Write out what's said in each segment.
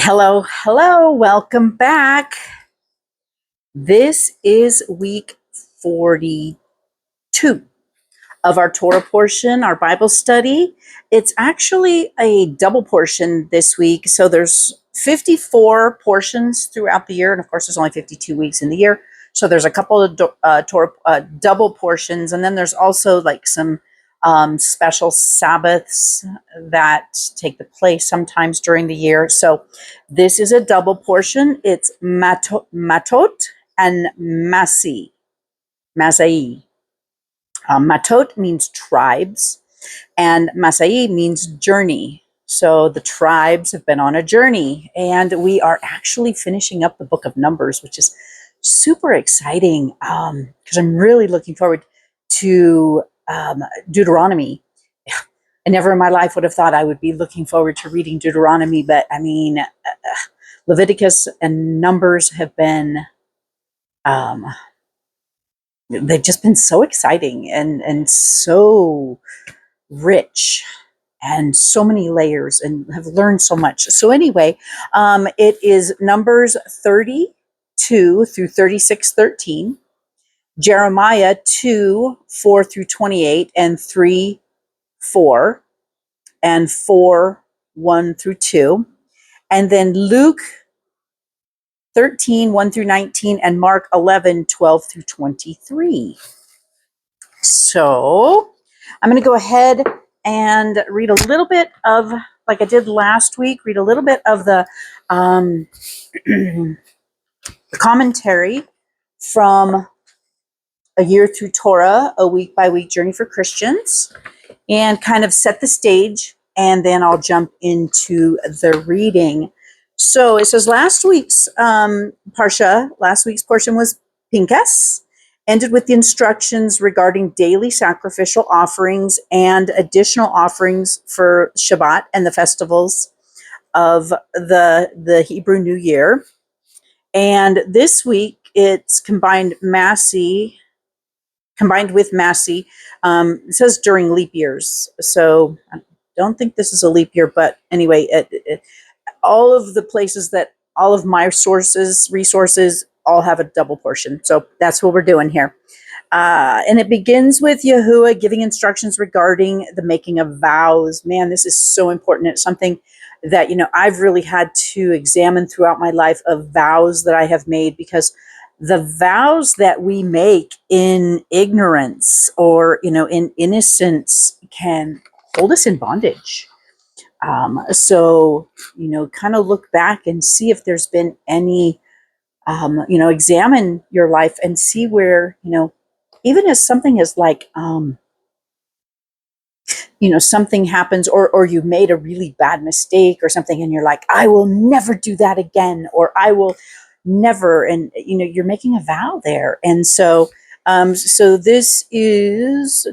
Hello, hello, welcome back. This is week 42 of our Torah portion, our Bible study. It's actually a double portion this week. So there's 54 portions throughout the year. And of course, there's only 52 weeks in the year. So there's a couple of Torah double portions. And then there's also like some special Sabbaths that take the place sometimes during the year. So this is a double portion. It's Mattot and Massei. Matot means tribes, and Massei means journey. So the tribes have been on a journey, and we are actually finishing up the book of Numbers, which is super exciting because I'm really looking forward to Deuteronomy. I never in my life would have thought I would be looking forward to reading Deuteronomy, but I mean, Leviticus and Numbers have been they've just been so exciting and so rich and so many layers, and have learned so much. So anyway, it is Numbers 32 through 36:13, Jeremiah 2:4 through 28, and 3:4, and 4:1 through 2, and then Luke 13:1 through 19, and Mark 11:12 through 23. So I'm going to go ahead and read a little bit of, like I did last week, read a little bit of the commentary from A Year Through Torah, a week by week journey for Christians, and kind of set the stage, and then I'll jump into the reading. So it says last week's portion was Pinchas, ended with the instructions regarding daily sacrificial offerings and additional offerings for Shabbat and the festivals of the Hebrew New Year. And this week it's combined with Massei. It says during leap years. So I don't think this is a leap year, but anyway, all of the places that all of my resources all have a double portion. So that's what we're doing here. And it begins with Yahuwah giving instructions regarding the making of vows. Man, this is so important. It's something that, I've really had to examine throughout my life, of vows that I have made, because the vows that we make in ignorance or, in innocence can hold us in bondage. So, kind of look back and see if there's been any, examine your life and see where, even as something as like, something happens, or you made a really bad mistake or something, and you're like, I will never do that again, or I will never, and, you're making a vow there. And so, so this is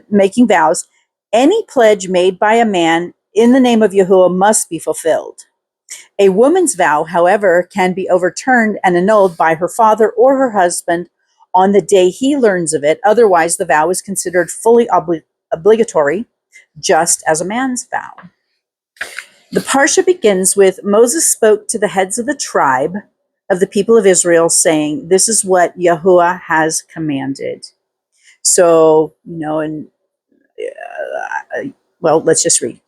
making vows. Any pledge made by a man in the name of Yahuwah must be fulfilled. A woman's vow, however, can be overturned and annulled by her father or her husband on the day he learns of it. Otherwise, the vow is considered fully obligatory, just as a man's vow. The Parsha begins with Moses spoke to the heads of the tribe of the people of Israel, saying, this is what Yahuwah has commanded. So, well, let's just read.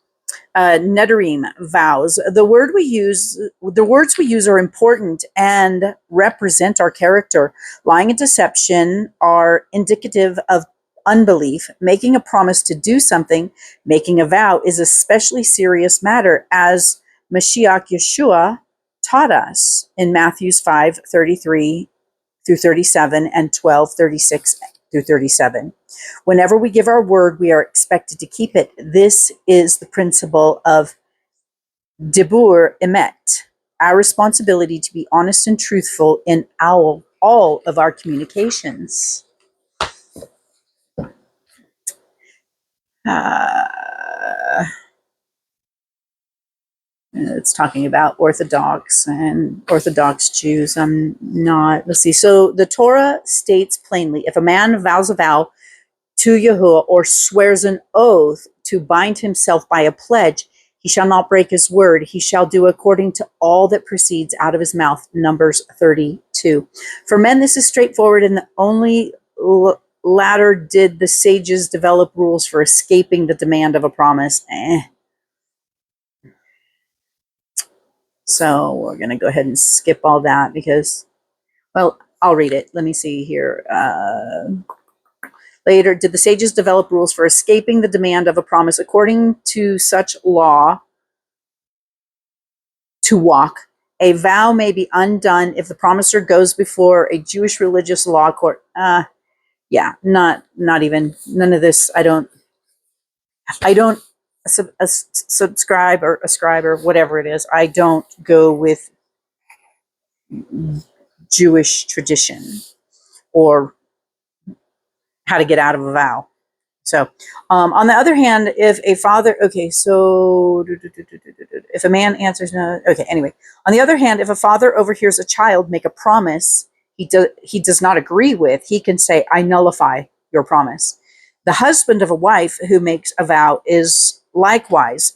Nedarim, vows. The words we use are important and represent our character. Lying and deception are indicative of unbelief. Making a promise to do something, making a vow, is a especially serious matter, as Mashiach Yeshua taught us in Matthews 5:33 through 37 and 12:36 through 37. Whenever we give our word, we are expected to keep it. This is the principle of Dibur Emet, our responsibility to be honest and truthful in all of our communications. It's talking about Orthodox and Orthodox Jews. Let's see. So the Torah states plainly, if a man vows a vow to Yahuwah or swears an oath to bind himself by a pledge, He shall not break his word. He shall do according to all that proceeds out of his mouth. Numbers 32. For men, this is straightforward, and the only latter did the sages develop rules for escaping the demand of a promise. So we're going to go ahead and skip all that because, well, I'll read it. Let me see here. Later, did the sages develop rules for escaping the demand of a promise according to such law to walk? A vow may be undone if the promiser goes before a Jewish religious law court. Yeah, not even none of this. I don't subscribe or ascribe or whatever it is. I don't go with Jewish tradition or how to get out of a vow. So, on the other hand, if a father, okay, so if a man answers no, okay, anyway. On the other hand, if a father overhears a child make a promise he does not agree with, he can say, I nullify your promise. The husband of a wife who makes a vow is likewise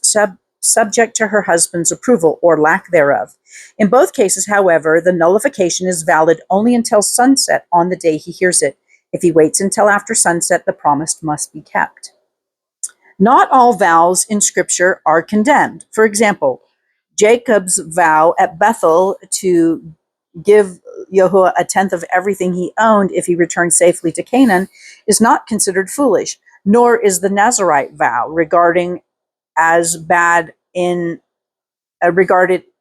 subject to her husband's approval or lack thereof. In both cases, however, the nullification is valid only until sunset on the day he hears it. If he waits until after sunset, the promise must be kept. Not all vows in Scripture are condemned. For example, Jacob's vow at Bethel to give Yahuwah a tenth of everything he owned if he returned safely to Canaan is not considered foolish, nor is the Nazarite vow regarded as bad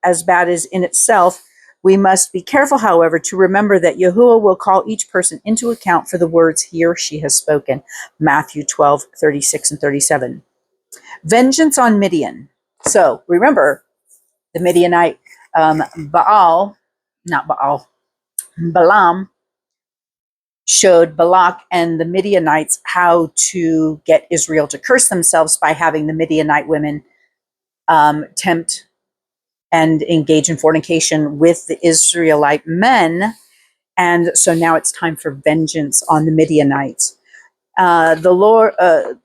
as in itself. We must be careful, however, to remember that Yahuwah will call each person into account for the words he or she has spoken. Matthew 12:36 and 37. Vengeance on Midian. So remember, the Midianite Balaam showed Balak and the Midianites how to get Israel to curse themselves by having the Midianite women tempt and engage in fornication with the Israelite men. And so now it's time for vengeance on the Midianites. Yahuwah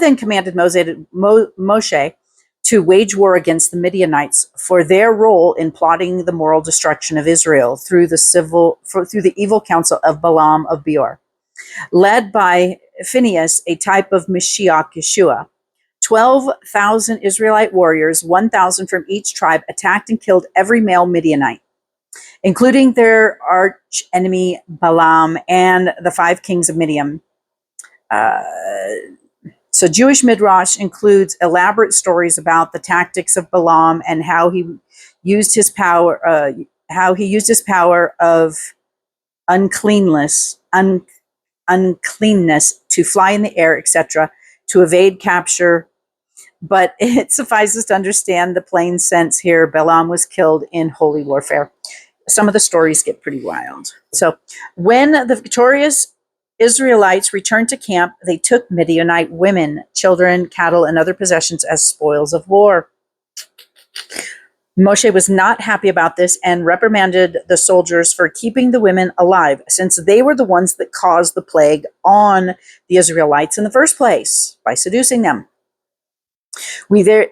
then commanded Moshe to wage war against the Midianites for their role in plotting the moral destruction of Israel through the evil counsel of Balaam of Beor. Led by Phinehas, a type of Mashiach Yeshua, 12,000 Israelite warriors, 1,000 from each tribe, attacked and killed every male Midianite, including their arch enemy Balaam and the 5 kings of Midian. So Jewish Midrash includes elaborate stories about the tactics of Balaam and how he used his power of uncleanness to fly in the air, etc., to evade capture. But it suffices to understand the plain sense here. Balaam was killed in holy warfare. Some of the stories get pretty wild. So when the victorious Israelites returned to camp, they took Midianite women, children, cattle, and other possessions as spoils of war. Moshe was not happy about this and reprimanded the soldiers for keeping the women alive, since they were the ones that caused the plague on the Israelites in the first place by seducing them.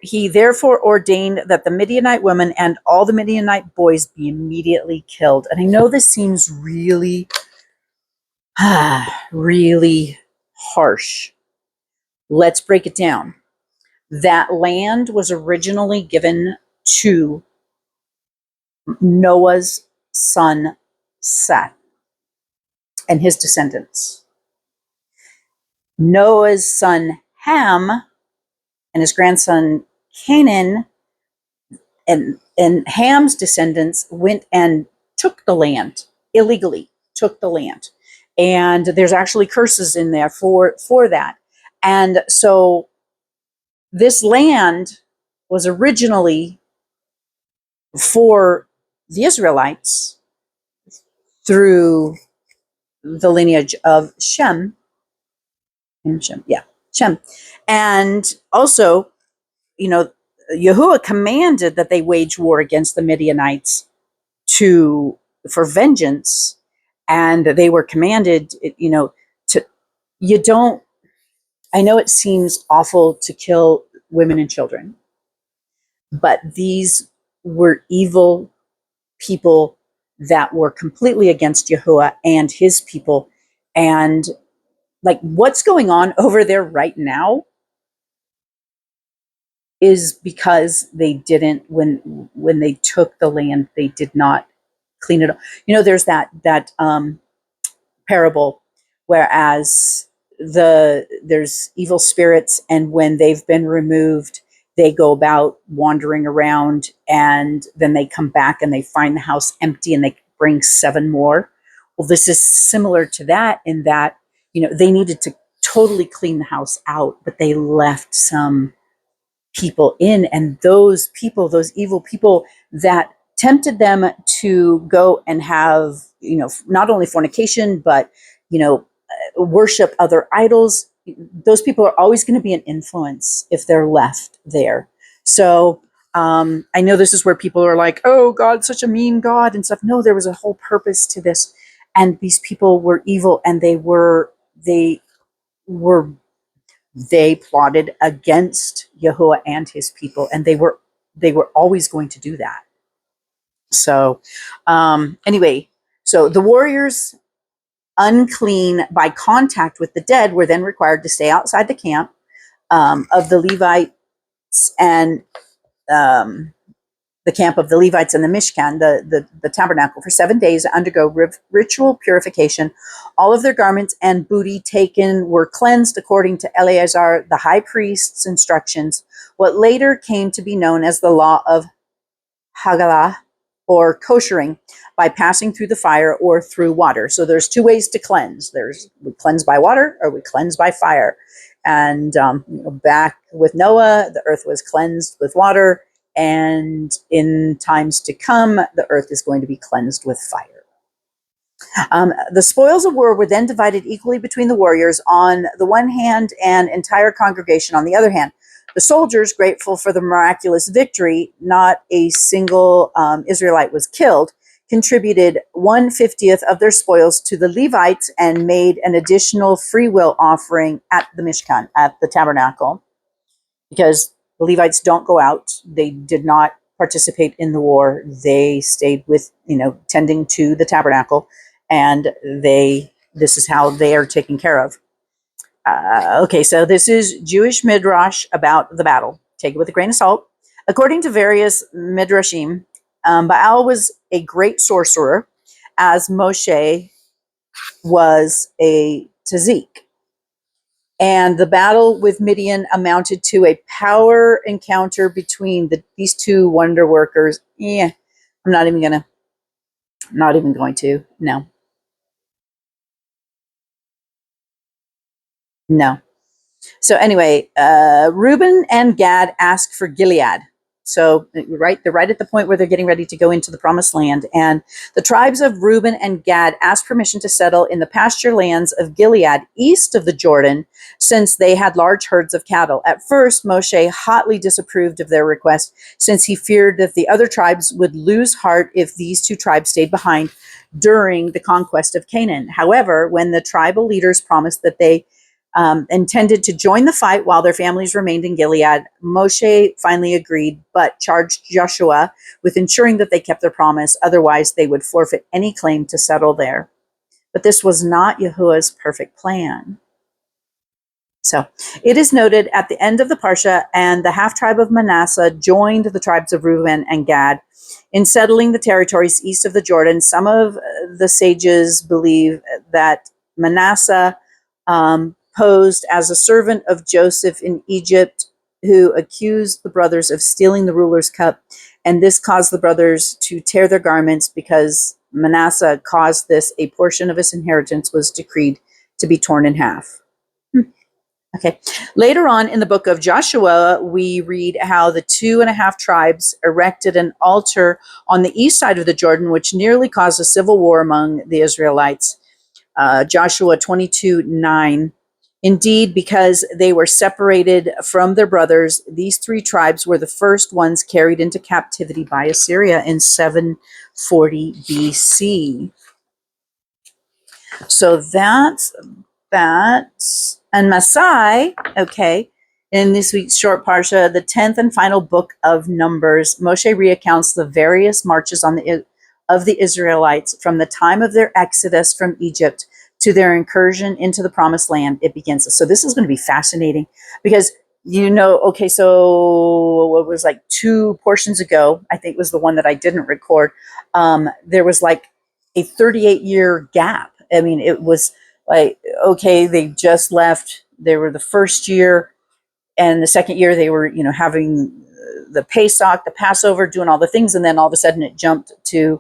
He therefore ordained that the Midianite women and all the Midianite boys be immediately killed. And I know this seems really really harsh. Let's break it down. That land was originally given to Noah's son Seth and his descendants. Noah's son Ham and his grandson Canaan and Ham's descendants went and took the land illegally, took the land. And there's actually curses in there for that. And so this land was originally for the Israelites through the lineage of Shem. Shem. And also, Yahuwah commanded that they wage war against the Midianites for vengeance. And they were commanded, I know it seems awful to kill women and children. But these were evil people that were completely against Yahuwah and his people. And like what's going on over there right now is because they didn't, when they took the land, they did not clean it up. There's that parable, whereas there's evil spirits, and when they've been removed, they go about wandering around, and then they come back and they find the house empty and they bring 7 more. Well, this is similar to that, in that they needed to totally clean the house out, but they left some people in, and those people, those evil people that tempted them to go and have, not only fornication, but, worship other idols. Those people are always going to be an influence if they're left there. So I know this is where people are like, oh, God's such a mean God and stuff. No, there was a whole purpose to this. And these people were evil, and they plotted against Yahuwah and his people, and they were always going to do that. So anyway, so the warriors, unclean by contact with the dead, were then required to stay outside the camp of the Levites and the camp of the Levites and the Mishkan, the tabernacle, for 7 days, to undergo ritual purification. All of their garments and booty taken were cleansed according to Eleazar, the high priest's instructions, what later came to be known as the law of Haggalah, or koshering, by passing through the fire or through water. So there's 2 ways to cleanse. We cleanse by water, or we cleanse by fire. And back with Noah, the earth was cleansed with water, and in times to come, the earth is going to be cleansed with fire. The spoils of war were then divided equally between the warriors on the one hand and entire congregation on the other hand. The soldiers, grateful for the miraculous victory, not a single Israelite was killed, contributed 1/50 of their spoils to the Levites and made an additional free will offering at the Mishkan, at the tabernacle, because the Levites don't go out. They did not participate in the war. They stayed with, tending to the tabernacle, and this is how they are taken care of. Okay, so this is Jewish midrash about the battle. Take it with a grain of salt. According to various midrashim, Baal was a great sorcerer, as Moshe was a tzadik. And the battle with Midian amounted to a power encounter between these 2 wonder workers. I'm not even going to. No. So anyway, Reuben and Gad ask for Gilead. So they're right at the point where they're getting ready to go into the promised land. And the tribes of Reuben and Gad asked permission to settle in the pasture lands of Gilead east of the Jordan, since they had large herds of cattle. At first, Moshe hotly disapproved of their request, since he feared that the other tribes would lose heart if these 2 tribes stayed behind during the conquest of Canaan. However, when the tribal leaders promised that they intended to join the fight while their families remained in Gilead, Moshe finally agreed, but charged Joshua with ensuring that they kept their promise. Otherwise, they would forfeit any claim to settle there. But this was not Yahuwah's perfect plan. So it is noted at the end of the Parsha, and the half-tribe of Manasseh joined the tribes of Reuben and Gad in settling the territories east of the Jordan. Some of the sages believe that Manasseh posed as a servant of Joseph in Egypt, who accused the brothers of stealing the ruler's cup, and this caused the brothers to tear their garments. Because Manasseh caused this, a portion of his inheritance was decreed to be torn in half. Okay. Later on in the book of Joshua, we read how the 2.5 tribes erected an altar on the east side of the Jordan, which nearly caused a civil war among the Israelites. Joshua 22:9. Indeed, because they were separated from their brothers, these 3 tribes were the first ones carried into captivity by Assyria in 740 BC. So that's that. And Massei, okay, In this week's short parsha, the 10th and final book of Numbers, Moshe recounts the various marches of the Israelites from the time of their exodus from Egypt to their incursion into the promised land. It begins. So this is going to be fascinating because, okay, so it was like 2 portions ago, I think was the one that I didn't record. There was like a 38-year gap. I mean, it was like, okay, they just left. They were the first year. And the second year they were, having the Pesach, the Passover, doing all the things. And then all of a sudden it jumped to,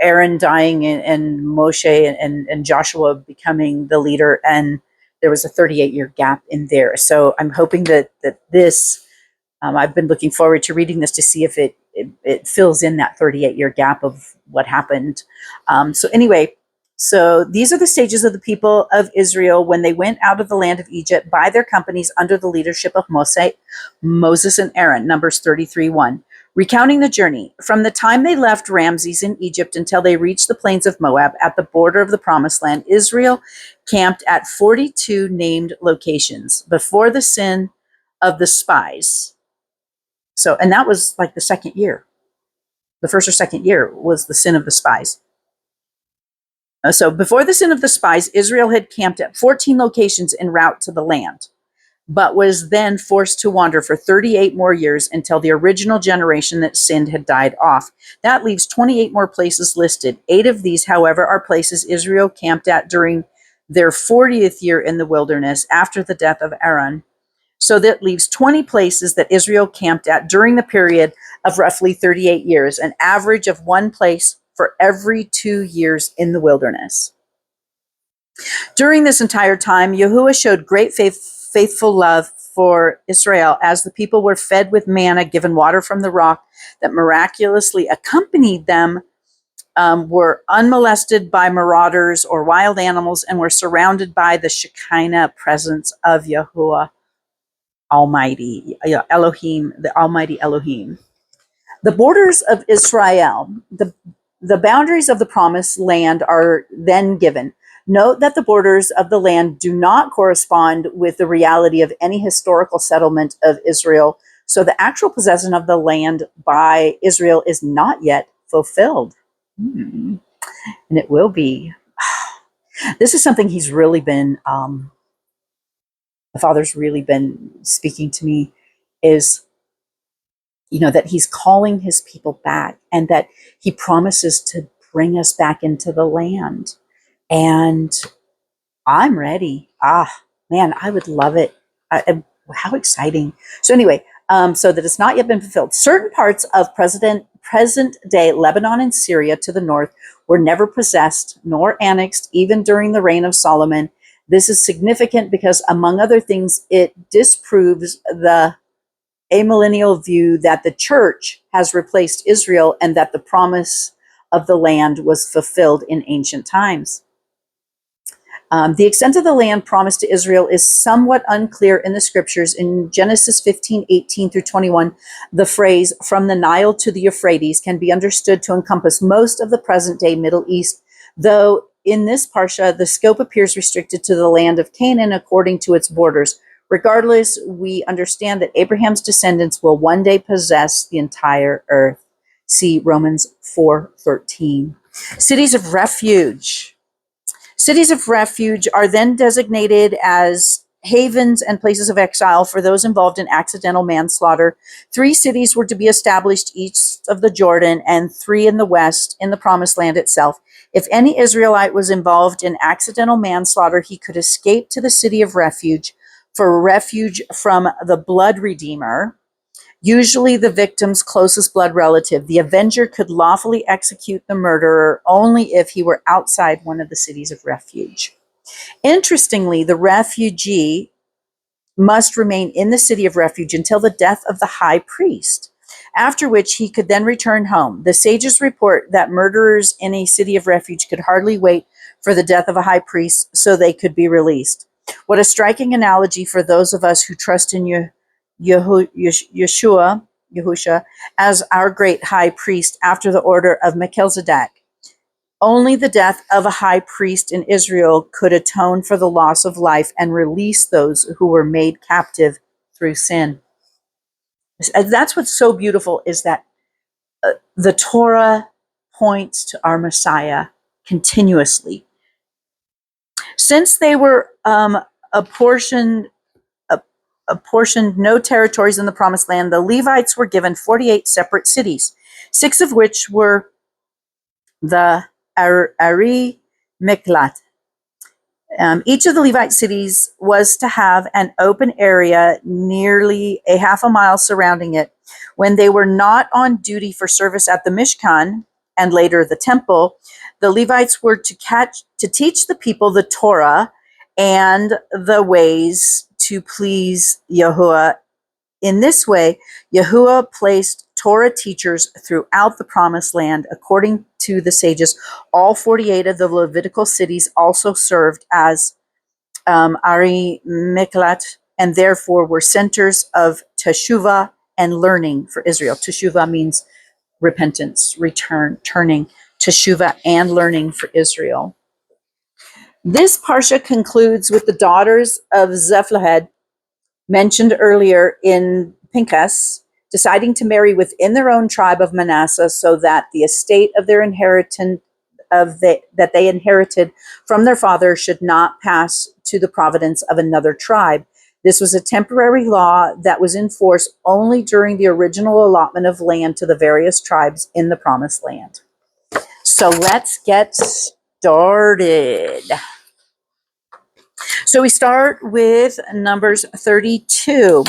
Aaron dying and Moshe and Joshua becoming the leader. And there was a 38-year gap in there. So I'm hoping that this, I've been looking forward to reading this to see if it fills in that 38-year gap of what happened. So anyway, so these are the stages of the people of Israel when they went out of the land of Egypt by their companies under the leadership of Moses and Aaron, Numbers 33:1. Recounting the journey, from the time they left Ramses in Egypt until they reached the plains of Moab at the border of the Promised Land, Israel camped at 42 named locations before the sin of the spies. So, and that was like the second year. The first or second year was the sin of the spies. So before the sin of the spies, Israel had camped at 14 locations en route to the land, but was then forced to wander for 38 more years until the original generation that sinned had died off. That leaves 28 more places listed. 8 of these, however, are places Israel camped at during their 40th year in the wilderness after the death of Aaron. So that leaves 20 places that Israel camped at during the period of roughly 38 years, an average of 1 place for every 2 years in the wilderness. During this entire time, Yahuwah showed great faithful love for Israel as the people were fed with manna, given water from the rock that miraculously accompanied them, were unmolested by marauders or wild animals, and were surrounded by the Shekinah presence of Yahuwah Almighty, Elohim, the Almighty Elohim. The borders of Israel, the boundaries of the promised land are then given. Note that the borders of the land do not correspond with the reality of any historical settlement of Israel, so the actual possession of the land by Israel is not yet fulfilled. And it will be. This is something he's really been, the Father's really been speaking to me, is that he's calling his people back and that he promises to bring us back into the land. And I'm ready. Man, I would love it. How exciting. So anyway, so that it's not yet been fulfilled. Certain parts of present day Lebanon and Syria to the north were never possessed nor annexed, even during the reign of Solomon. This is significant because, among other things, it disproves the amillennial view that the church has replaced Israel and that the promise of the land was fulfilled in ancient times. The extent of the land promised to Israel is somewhat unclear in the scriptures. In Genesis 15:18 through 21, the phrase "from the Nile to the Euphrates" can be understood to encompass most of the present-day Middle East, though in this parsha, the scope appears restricted to the land of Canaan according to its borders. Regardless, we understand that Abraham's descendants will one day possess the entire earth. See Romans 4:13. Cities of refuge. Cities of refuge are then designated as havens and places of exile for those involved in accidental manslaughter. 3 cities were to be established east of the Jordan and 3 in the west in the Promised Land itself. If any Israelite was involved in accidental manslaughter, he could escape to the city of refuge for refuge from the blood redeemer, usually the victim's closest blood relative. The avenger could lawfully execute the murderer only if he were outside one of the cities of refuge. Interestingly, the refugee must remain in the city of refuge until the death of the high priest, after which he could then return home. The sages report that murderers in a city of refuge could hardly wait for the death of a high priest so they could be released. What a striking analogy for those of us who trust in Yahusha as our great high priest after the order of Melchizedek. Only the death of a high priest in Israel could atone for the loss of life and release those who were made captive through sin. And that's what's so beautiful, is that the Torah points to our Messiah continuously. Since they were apportioned no territories in the Promised Land, the Levites were given 48 separate cities, 6 of which were the Ari Miklat. Each of the Levite cities was to have an open area nearly a half a mile surrounding it. When they were not on duty for service at the Mishkan and later the temple, the Levites were to teach the people the Torah and the ways to please Yahuwah. In this way, Yahuwah placed Torah teachers throughout the Promised Land. According to the sages, all 48 of the Levitical cities also served as Ari Miklat, and therefore were centers of teshuvah and learning for Israel. Teshuvah means repentance, turning, teshuvah and learning for Israel. This parsha concludes with the daughters of Zephlehed, mentioned earlier in Pinchas, deciding to marry within their own tribe of Manasseh, so that the estate of their inheritance that they inherited from their father should not pass to the providence of another tribe. This was a temporary law that was in force only during the original allotment of land to the various tribes in the Promised Land. So let's get started. So we start with Numbers 32.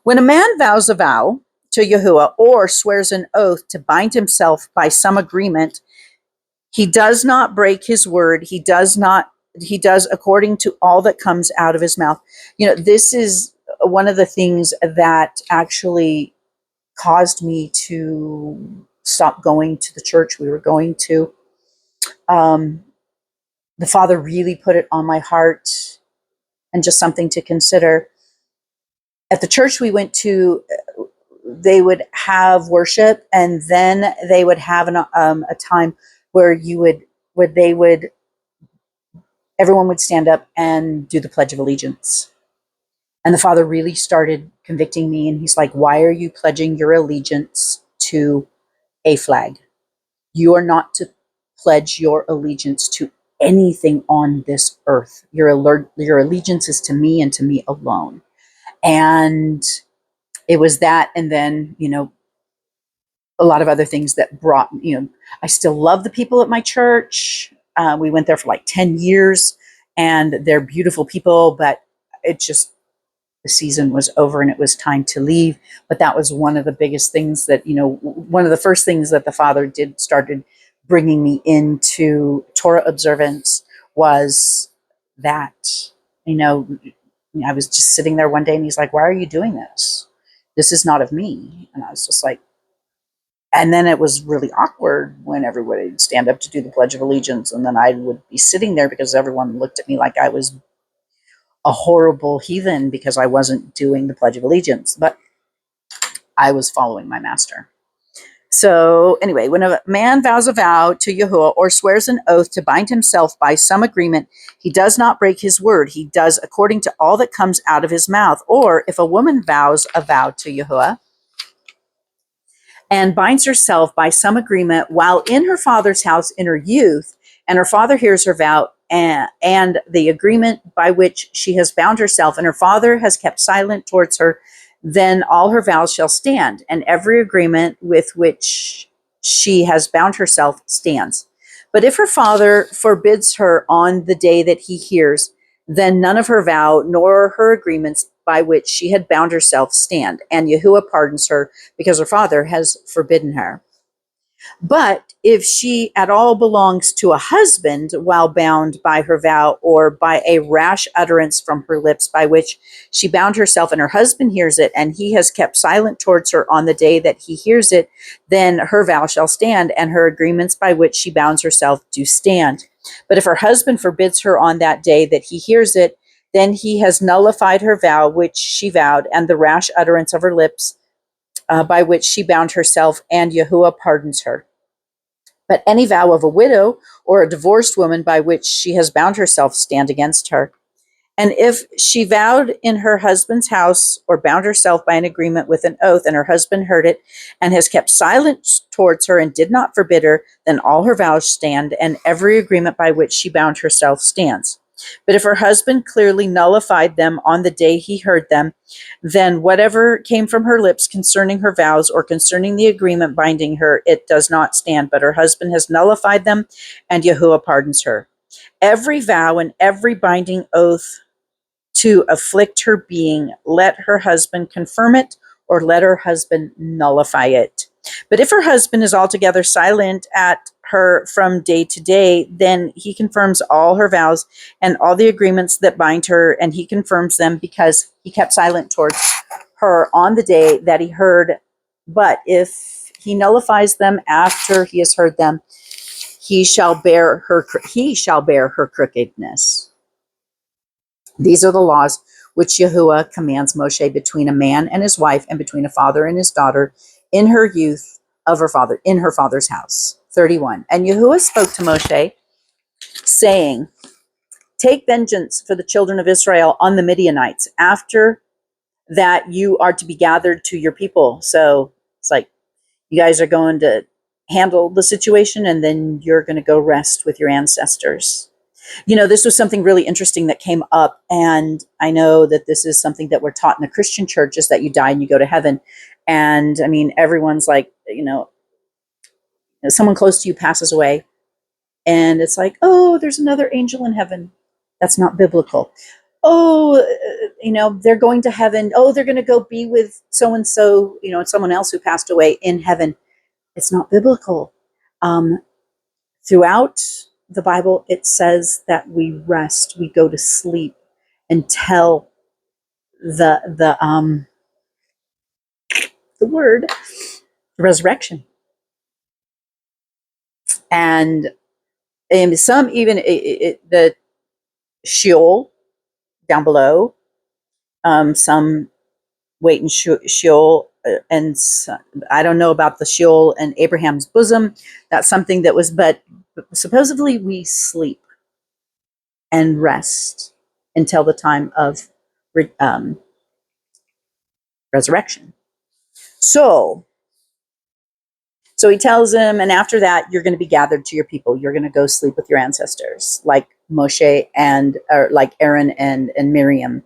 When a man vows a vow to Yahuwah or swears an oath to bind himself by some agreement, he does not break his word. He does according to all that comes out of his mouth. This is one of the things that actually caused me to stop going to the church we were going to. The Father really put it on my heart, and just something to consider. At the church we went to, they would have worship, and then they would have a time where everyone would stand up and do the Pledge of Allegiance. And the Father really started convicting me, and he's like, why are you pledging your allegiance to a flag? You are not to pledge your allegiance to anything on this earth. Your allegiance is to me and to me alone. And it was that, and then, a lot of other things that brought, I still love the people at my church. We went there for like 10 years, and they're beautiful people, but it just, the season was over and it was time to leave. But that was one of the biggest things that, one of the first things that the Father started bringing me into Torah observance, was that, I was just sitting there one day and he's like, why are you doing this? This is not of me. And I was just like, and then it was really awkward when everybody would stand up to do the Pledge of Allegiance, and then I would be sitting there because everyone looked at me like I was a horrible heathen because I wasn't doing the Pledge of Allegiance, but I was following my master. So anyway, when a man vows a vow to Yahuwah or swears an oath to bind himself by some agreement, he does not break his word. He does according to all that comes out of his mouth. Or if a woman vows a vow to Yahuwah and binds herself by some agreement while in her father's house in her youth, and her father hears her vow and the agreement by which she has bound herself, and her father has kept silent towards her, then all her vows shall stand, and every agreement with which she has bound herself stands. But if her father forbids her on the day that he hears, then none of her vow nor her agreements by which she had bound herself stand, and Yahuwah pardons her because her father has forbidden her. But if she at all belongs to a husband while bound by her vow, or by a rash utterance from her lips by which she bound herself, and her husband hears it, and he has kept silent towards her on the day that he hears it, then her vow shall stand, and her agreements by which she bounds herself do stand. But if her husband forbids her on that day that he hears it, then he has nullified her vow which she vowed, and the rash utterance of her lips by which she bound herself, and Yahuwah pardons her. But any vow of a widow or a divorced woman by which she has bound herself stand against her. And if she vowed in her husband's house or bound herself by an agreement with an oath, and her husband heard it and has kept silent towards her and did not forbid her, then all her vows stand, and every agreement by which she bound herself stands. But if her husband clearly nullified them on the day he heard them, then whatever came from her lips concerning her vows or concerning the agreement binding her, it does not stand, but her husband has nullified them, and Yahuwah pardons her. Every vow and every binding oath to afflict her being, let her husband confirm it, or let her husband nullify it. But if her husband is altogether silent at her from day to day, then he confirms all her vows and all the agreements that bind her, and he confirms them because he kept silent towards her on the day that he heard. But if he nullifies them after he has heard them, he shall bear her crookedness. These are the laws which Yahuwah commands Moshe between a man and his wife, and between a father and his daughter in her youth of her father, in her father's house. 31. And Yahuwah spoke to Moshe, saying, take vengeance for the children of Israel on the Midianites. After that, you are to be gathered to your people. So it's like you guys are going to handle the situation, and then you're going to go rest with your ancestors. You know, this was something really interesting that came up, and I know that this is something that we're taught in the Christian church, is that you die and you go to heaven. And I mean, everyone's like, someone close to you passes away, and it's like, oh, there's another angel in heaven. That's not biblical. Oh, they're going to heaven. Oh, they're going to go be with so and so, someone else who passed away in heaven. It's not biblical. Throughout the Bible, it says that we rest, we go to sleep until the word resurrection. And some even the Sheol down below, some wait in Sheol, and I don't know about the Sheol and Abraham's bosom. That's something that was, but supposedly we sleep and rest until the time of resurrection. So he tells him, and after that, you're going to be gathered to your people. You're going to go sleep with your ancestors, like Moshe like Aaron and Miriam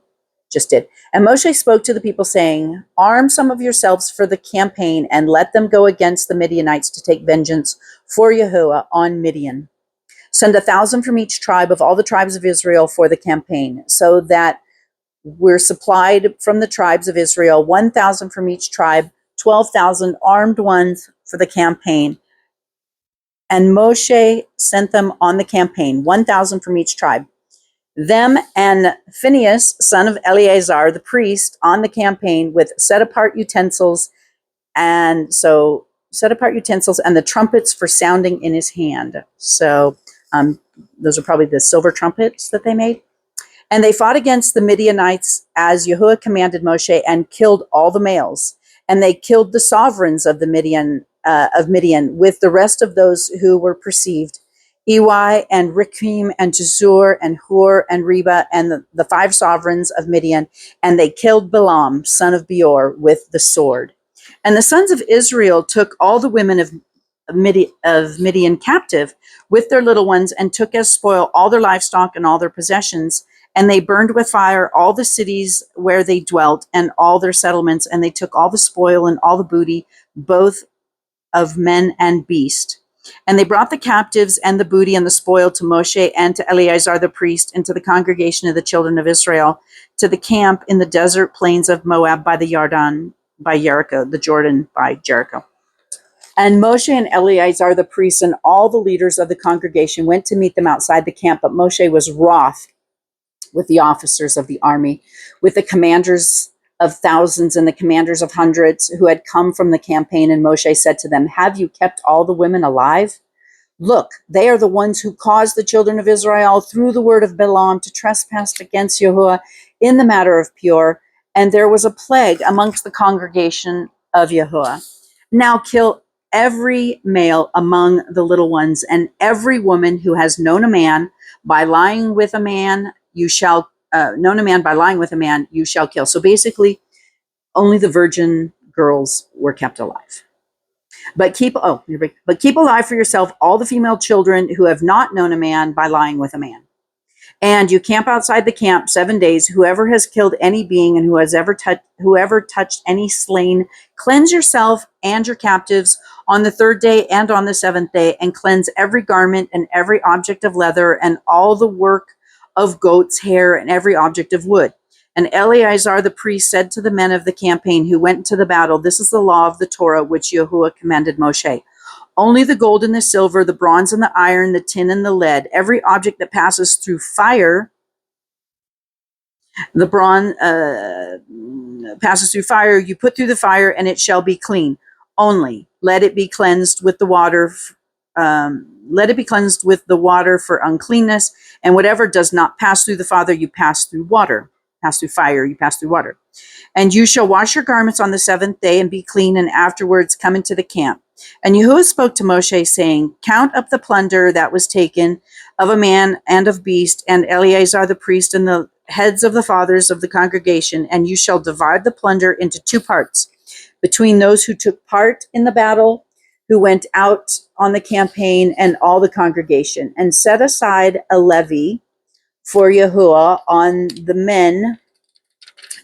just did. And Moshe spoke to the people, saying, arm some of yourselves for the campaign, and let them go against the Midianites to take vengeance for Yahuwah on Midian. Send 1,000 from each tribe of all the tribes of Israel for the campaign, so that we're supplied from the tribes of Israel, 1,000 from each tribe, 12,000 armed ones for the campaign. And Moshe sent them on the campaign, 1,000 from each tribe. Them and Phinehas, son of Eleazar, the priest, on the campaign with set apart utensils, and the trumpets for sounding in his hand. So those are probably the silver trumpets that they made. And they fought against the Midianites as Yahuwah commanded Moshe, and killed all the males. And they killed the sovereigns of the Midian with the rest of those who were perceived, Ewi and Rekem and Jezur and Hur and Reba, and the 5 sovereigns of Midian. And they killed Balaam, son of Beor, with the sword. And the sons of Israel took all the women of Midian captive with their little ones, and took as spoil all their livestock and all their possessions. And they burned with fire all the cities where they dwelt, and all their settlements. And they took all the spoil and all the booty, both of men and beast. And they brought the captives and the booty and the spoil to Moshe and to Eleazar the priest, and to the congregation of the children of Israel, to the camp in the desert plains of Moab by the Jordan, by Jericho, the Jordan by Jericho. And Moshe and Eleazar the priest and all the leaders of the congregation went to meet them outside the camp. But Moshe was wroth with the officers of the army, with the commanders of thousands and the commanders of hundreds who had come from the campaign. And Moshe said to them, have you kept all the women alive? Look, they are the ones who caused the children of Israel through the word of Balaam to trespass against Yahuwah in the matter of Peor. And there was a plague amongst the congregation of Yahuwah. Now kill every male among the little ones, and every woman who has known a man by lying with a man, you shall kill. So basically, only the virgin girls were kept alive. But keep alive for yourself all the female children who have not known a man by lying with a man. And you camp outside the camp 7 days. Whoever has killed any being and whoever touched any slain, cleanse yourself and your captives on the 3rd day and on the 7th day, and cleanse every garment and every object of leather and all the work of goat's hair and every object of wood. And Eleazar the priest said to the men of the campaign who went to the battle, this is the law of the Torah which Yahuwah commanded Moshe. Only the gold and the silver, the bronze and the iron, the tin and the lead, every object that passes through fire, the bronze passes through fire, you put through the fire, and it shall be clean. Only let it be cleansed with the water. Let it be cleansed with the water for uncleanness, and whatever does not pass through the fire, you pass through water. Pass through fire, you pass through water. And you shall wash your garments on the 7th day and be clean, and afterwards come into the camp. And Yahuwah spoke to Moshe, saying, count up the plunder that was taken of a man and of beast, and Eleazar the priest and the heads of the fathers of the congregation, and you shall divide the plunder into 2 parts, between those who took part in the battle, who went out on the campaign, and all the congregation, and set aside a levy for Yahuwah on the men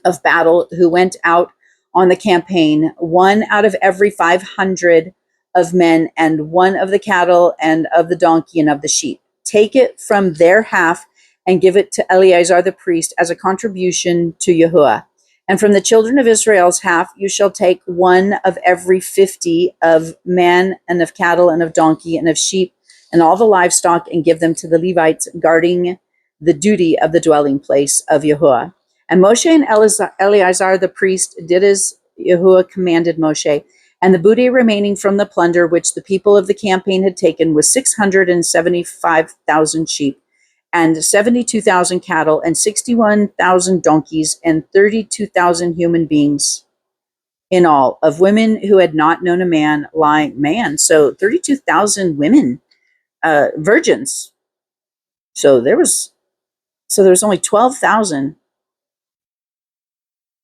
of battle who went out on the campaign, 1 out of every 500 of men, and 1 of the cattle and of the donkey and of the sheep. Take it from their half and give it to Eleazar the priest as a contribution to Yahuwah. And from the children of Israel's half, you shall take 1 of every 50 of man and of cattle and of donkey and of sheep and all the livestock, and give them to the Levites guarding the duty of the dwelling place of Yahuwah. And Moshe and Eleazar the priest did as Yahuwah commanded Moshe. And the booty remaining from the plunder which the people of the campaign had taken was 675,000 sheep, and 72,000 cattle, and 61,000 donkeys, and 32,000 human beings in all, of women who had not known a man lying. So 32,000 women, virgins. So there was only 12,000.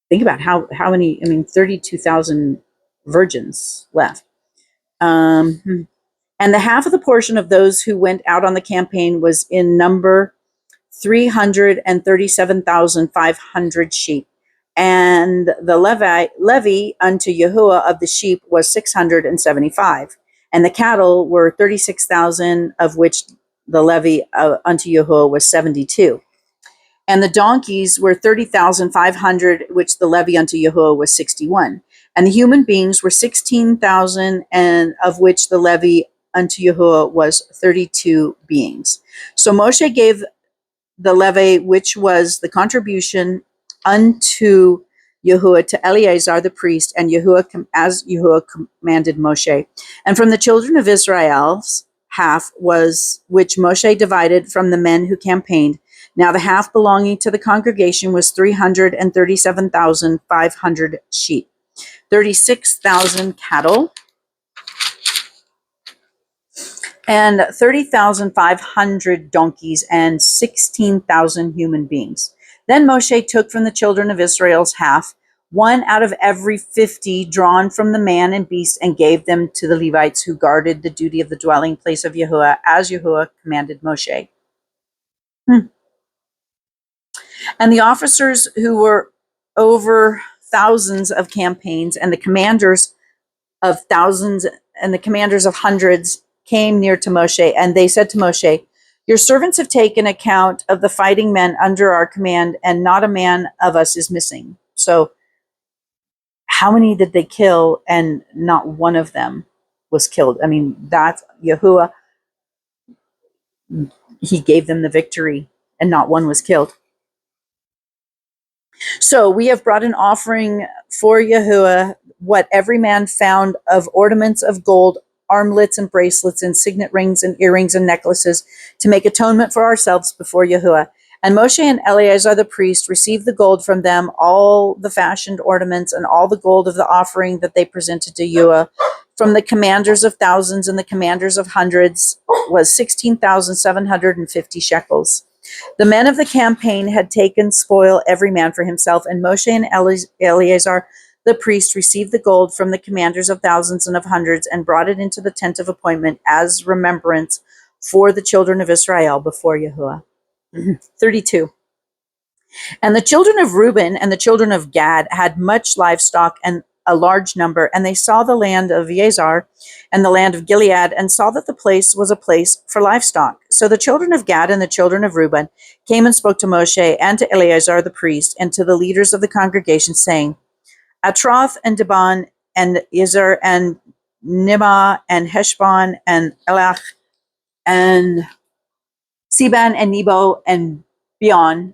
Think about how many, 32,000 virgins left. And the half of the portion of those who went out on the campaign was in number 337,500 sheep. And the levy unto Yahuwah of the sheep was 675. And the cattle were 36,000, of which the levy unto Yahuwah was 72. And the donkeys were 30,500, which the levy unto Yahuwah was 61. And the human beings were 16,000, and of which the levy unto Yahuwah was 32 beings. So Moshe gave the levy, which was the contribution unto Yahuwah, to Eleazar the priest, and as Yahuwah commanded Moshe. And from the children of Israel's half was which Moshe divided from the men who campaigned. Now the half belonging to the congregation was 337,500 sheep, 36,000 cattle, and 30,500 donkeys, and 16,000 human beings. Then Moshe took from the children of Israel's half, 1 out of every 50 drawn from the man and beast, and gave them to the Levites who guarded the duty of the dwelling place of Yahuwah, as Yahuwah commanded Moshe. And the officers who were over thousands of campaigns, and the commanders of thousands and the commanders of hundreds, came near to Moshe, and they said to Moshe, your servants have taken account of the fighting men under our command, and not a man of us is missing. So how many did they kill, and not one of them was killed? That's Yahuwah. He gave them the victory, and not one was killed. So we have brought an offering for Yahuwah, what every man found of ornaments of gold, armlets and bracelets, and signet rings and earrings and necklaces, to make atonement for ourselves before Yahuwah. And Moshe and Eleazar the priest received the gold from them, all the fashioned ornaments, and all the gold of the offering that they presented to Yahuwah. From the commanders of thousands and the commanders of hundreds was 16,750 shekels. The men of the campaign had taken spoil every man for himself, and Moshe and Eleazar the priest received the gold from the commanders of thousands and of hundreds and brought it into the tent of appointment as remembrance for the children of Israel before Yahuwah. 32. And the children of Reuben and the children of Gad had much livestock and a large number, and they saw the land of Yazar and the land of Gilead, and saw that the place was a place for livestock. So the children of Gad and the children of Reuben came and spoke to Moshe and to Eleazar the priest and to the leaders of the congregation, saying, Atroth and Dibon and Izar and Nimah and Heshbon and Elach and Seban and Nebo and Beon,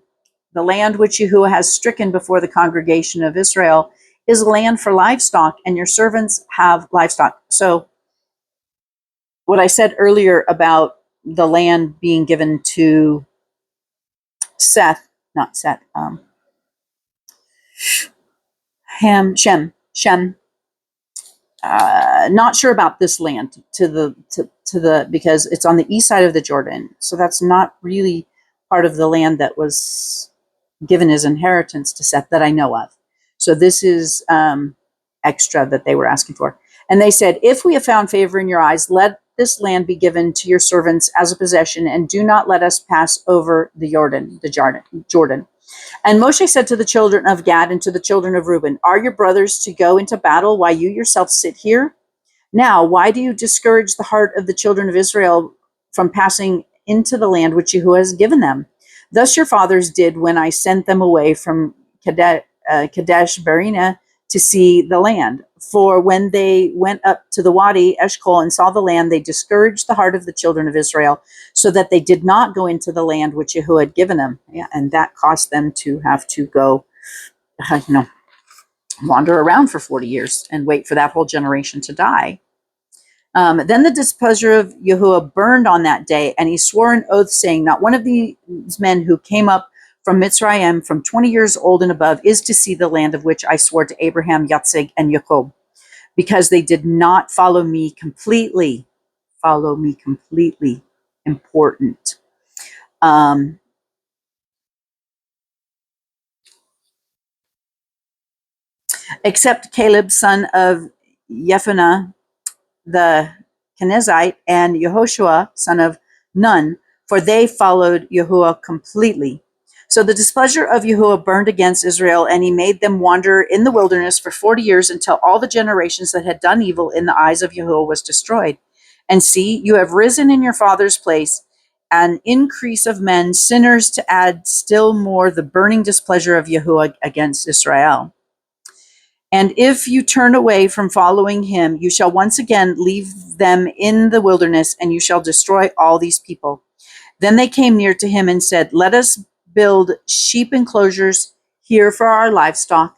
the land which Yahuwah has stricken before the congregation of Israel, is land for livestock, and your servants have livestock. So what I said earlier about the land being given to Shem. Not sure about this land to the because it's on the east side of the Jordan, so that's not really part of the land that was given as inheritance to Seth that I know of. So this is extra that they were asking for. And they said, if we have found favor in your eyes, let this land be given to your servants as a possession, and do not let us pass over the Jordan. And Moshe said to the children of Gad and to the children of Reuben, are your brothers to go into battle while you yourself sit here? Now, why do you discourage the heart of the children of Israel from passing into the land which Yahuwah has given them? Thus your fathers did when I sent them away from Kadesh Barnea to see the land. For when they went up to the Wadi Eshcol and saw the land, they discouraged the heart of the children of Israel, so that they did not go into the land which Yahuwah had given them. Yeah, and that cost them to have to go, wander around for 40 years and wait for that whole generation to die. Then the displeasure of Yahuwah burned on that day, and he swore an oath, saying, not one of these men who came up from Mitzrayim from 20 years old and above is to see the land of which I swore to Abraham, Yitzchak, and Jacob, because they did not follow me completely. Important. Except Caleb, son of Jephunneh, the Kenizzite, and Yehoshua, son of Nun, for they followed Yahuwah completely. So the displeasure of Yahuwah burned against Israel, and he made them wander in the wilderness for 40 years until all the generations that had done evil in the eyes of Yahuwah was destroyed. And see, you have risen in your father's place, an increase of men, sinners, to add still more the burning displeasure of Yahuwah against Israel. And if you turn away from following him, you shall once again leave them in the wilderness, and you shall destroy all these people. Then they came near to him and said, let us build sheep enclosures here for our livestock,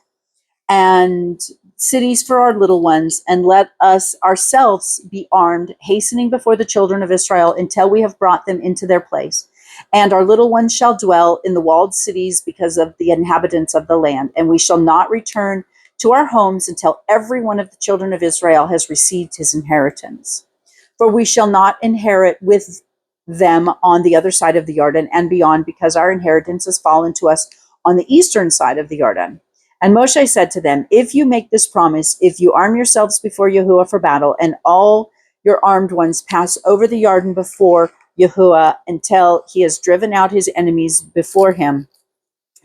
and cities for our little ones, and let us ourselves be armed, hastening before the children of Israel until we have brought them into their place. And our little ones shall dwell in the walled cities because of the inhabitants of the land, and we shall not return to our homes until every one of the children of Israel has received his inheritance. For we shall not inherit with them on the other side of the Jordan and beyond, because our inheritance has fallen to us on the eastern side of the Jordan. And Moshe said to them, if you make this promise, if you arm yourselves before Yahuwah for battle, and all your armed ones pass over the Jordan before Yahuwah until he has driven out his enemies before him,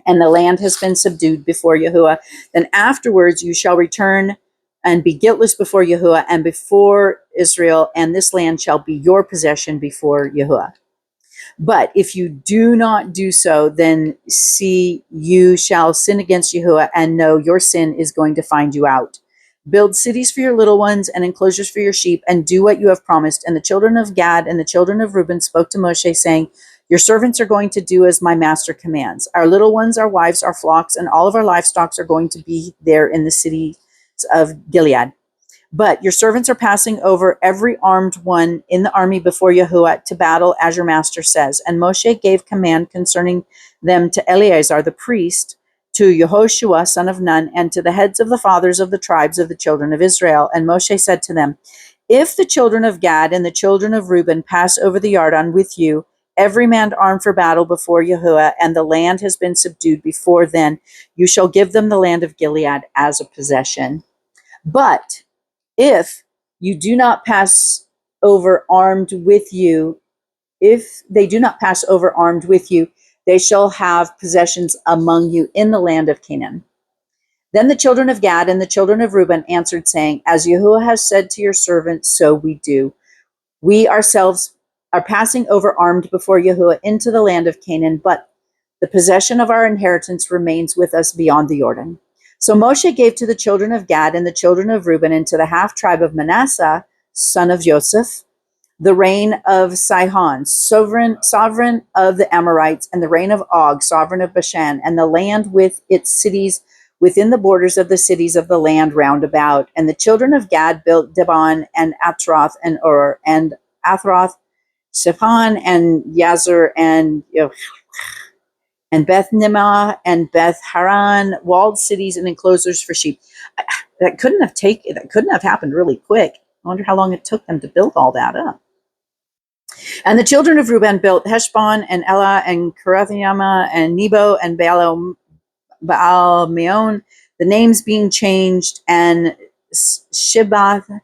and the land has been subdued before Yahuwah, then afterwards you shall return and be guiltless before Yahuwah and before Israel, and this land shall be your possession before Yahuwah. But if you do not do so, then see, you shall sin against Yahuwah, and know your sin is going to find you out. Build cities for your little ones and enclosures for your sheep, and do what you have promised. And the children of Gad and the children of Reuben spoke to Moshe, saying, your servants are going to do as my master commands. Our little ones, our wives, our flocks, and all of our livestock are going to be there in the cities of Gilead. But your servants are passing over every armed one in the army before Yahuwah to battle, as your master says. And Moshe gave command concerning them to Eleazar the priest, to Yehoshua son of Nun, and to the heads of the fathers of the tribes of the children of Israel. And Moshe said to them, if the children of Gad and the children of Reuben pass over the Yarden with you, every man armed for battle before Yahuwah, and the land has been subdued before then, you shall give them the land of Gilead as a possession. But if you do not pass over armed with you, if they do not pass over armed with you, they shall have possessions among you in the land of Canaan. Then the children of Gad and the children of Reuben answered, saying, as Yahuwah has said to your servant, so we do. We ourselves are passing over armed before Yahuwah into the land of Canaan, but the possession of our inheritance remains with us beyond the Jordan. So Moshe gave to the children of Gad and the children of Reuben and to the half tribe of Manasseh, son of Joseph, the reign of Sihon, sovereign of the Amorites, and the reign of Og, sovereign of Bashan, and the land with its cities within the borders of the cities of the land round about. And the children of Gad built Dibon and Atroth and Ur and Athroth, Shaphan and Yazur and Beth Nimah and Beth Haran, walled cities and enclosures for sheep. That couldn't have happened really quick. I wonder how long it took them to build all that up. And the children of Reuben built Heshbon and Elah and Kirathiyama and Nebo and Baal Meon, the names being changed, and Shibath,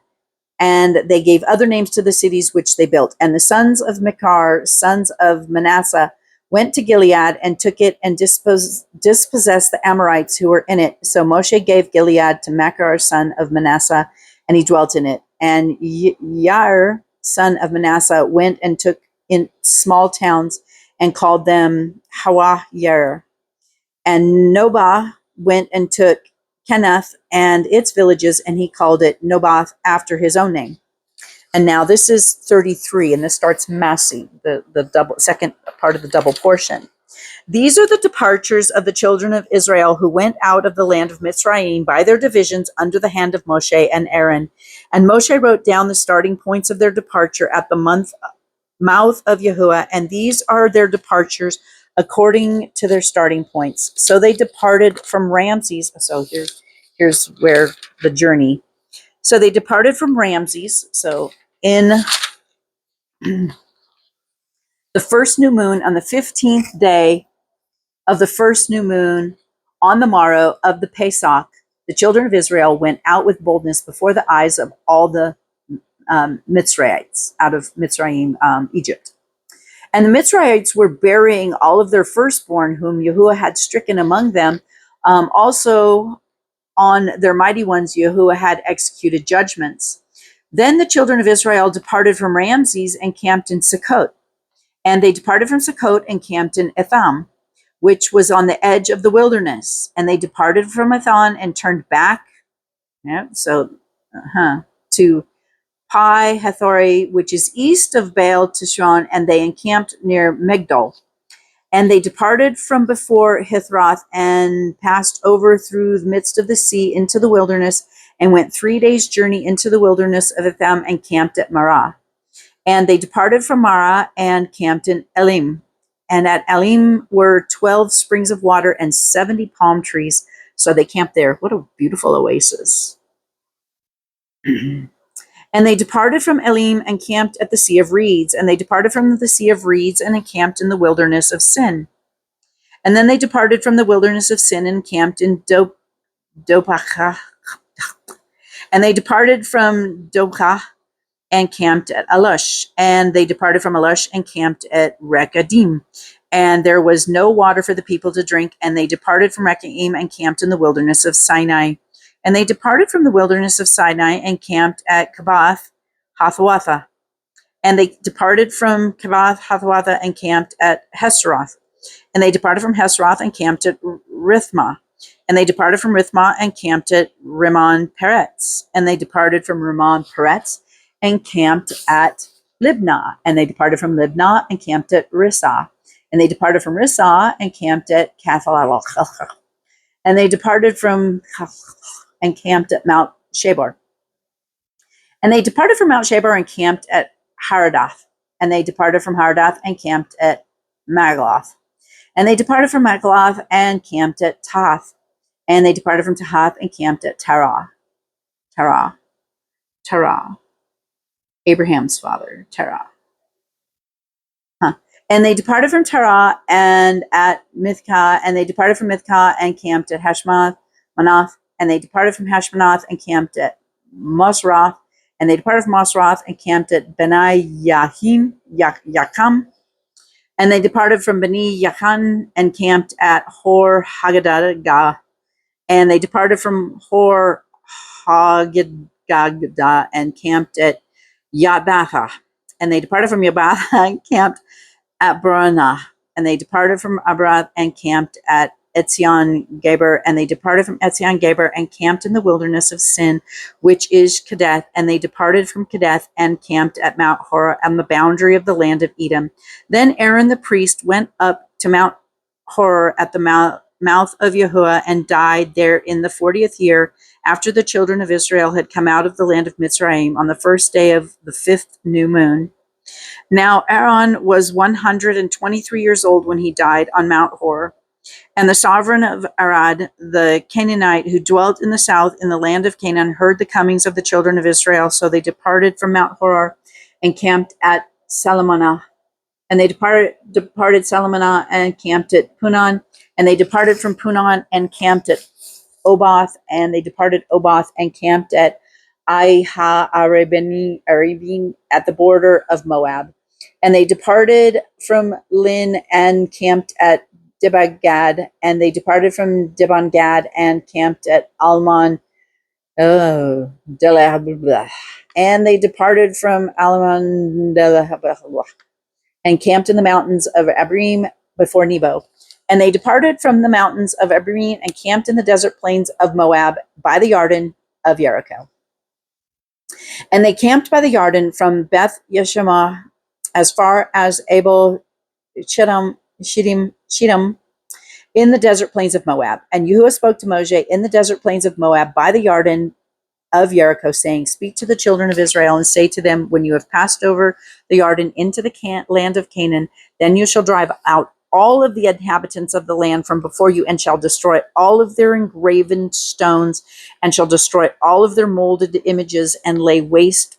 and they gave other names to the cities which they built. And the sons of Machar, sons of Manasseh, went to Gilead and took it and dispossessed the Amorites who were in it. So Moshe gave Gilead to Machar, son of Manasseh, and he dwelt in it. And Yair, son of Manasseh, went and took in small towns and called them Hawa Yair. And Nobah went and took Kenath and its villages, and he called it Nobath after his own name. And now this is 33, and this starts Massei, the second part of the double portion. These are the departures of the children of Israel who went out of the land of Mitzrayim by their divisions under the hand of Moshe and Aaron. And Moshe wrote down the starting points of their departure at the mouth of Yahuwah, and these are their departures according to their starting points. So they departed from Ramses. So here's where the journey. So they departed from Ramses. So in the first new moon, on the 15th day of the first new moon, on the morrow of the Pesach, the children of Israel went out with boldness before the eyes of all the Mitzrayites out of Mitzrayim, Egypt. And the Mitzrayites were burying all of their firstborn, whom Yahuwah had stricken among them. Also on their mighty ones, Yahuwah had executed judgments. Then the children of Israel departed from Ramses and camped in Sukkot. And they departed from Sukkot and camped in Etham, which was on the edge of the wilderness. And they departed from Etham and turned back, to Pi Hathori, which is east of Baal Tishon, and they encamped near Migdol. And they departed from before Hithroth and passed over through the midst of the sea into the wilderness, and went 3 days' journey into the wilderness of Etham and camped at Marah. And they departed from Marah and camped in Elim. And at Elim were 12 springs of water and 70 palm trees. So they camped there. What a beautiful oasis. And they departed from Elim and camped at the Sea of Reeds. And they departed from the Sea of Reeds and encamped in the wilderness of Sin. And then they departed from the wilderness of Sin and camped in Dopach. And they departed from Dopach and camped at Alush. And they departed from Alush and camped at Rekadim. And there was no water for the people to drink. And they departed from Rekadim and camped in the wilderness of Sinai. And they departed from the wilderness of Sinai and camped at Kabath Hathawatha. And they departed from Kabath Hathawatha and camped at Hesroth. And they departed from Hesroth and camped at Rithmah. And they departed from Rithmah and camped at Rimmon Peretz. And they departed from Rimmon Peretz and camped at Libnah. And they departed from Libnah and camped at Rissah. And they departed from Rissah and camped at Kathal. And they departed from and camped at Mount Shabor. And they departed from Mount Shabor and camped at Haradath. And they departed from Haradath and camped at Magloth. And they departed from Makaloth and camped at Tath. And they departed from Tahath and camped at Terah. Terah. Abraham's father, Terah. And they departed from Terah and at Mithkah, and they departed from Mithkah and camped at Hashmanath, and they departed from Hashmanath and camped at Mosroth, and they departed from Mosroth and camped at Beni Yakam, and they departed from Beni Yachan and camped at Hor Haggadah, and they departed from Hor Haggadah and camped at Yadbatha, and they departed from Yadbatha and camped at Baranah, and they departed from Abrath and camped at Etzion Geber, and they departed from Etzion Geber and camped in the wilderness of Sin, which is Kedeth, and they departed from Kedeth and camped at Mount Horah on the boundary of the land of Edom. Then Aaron the priest went up to Mount Horah at the mouth of Yahuwah and died there in the 40th year after the children of Israel had come out of the land of Mitzrayim on the first day of the 5th new moon. Now Aaron was 123 years old when he died on Mount Hor. And the sovereign of Arad, the Canaanite who dwelt in the south in the land of Canaan, heard the comings of the children of Israel. So they departed from Mount Hor and camped at Salmonah. And they departed Salmonah and camped at Punon. And they departed from Punon and camped at Oboth. And they departed Oboth and camped at Arabin at the border of Moab. And they departed from Lin and camped at Dibon-Gad, and they departed from Dibon-Gad and camped at Almon. And they departed from Almon and camped in the mountains of Abrim before Nebo. And they departed from the mountains of Abrim and camped in the desert plains of Moab by the Yarden of Jericho. And they camped by the Yarden from Beth Yeshimah as far as Abel Shittim in the desert plains of Moab. And Yahuwah spoke to Moshe in the desert plains of Moab by the Yarden of Jericho, saying, speak to the children of Israel and say to them, when you have passed over the Yarden into the land of Canaan, then you shall drive out all of the inhabitants of the land from before you, and shall destroy all of their engraven stones, and shall destroy all of their molded images, and lay waste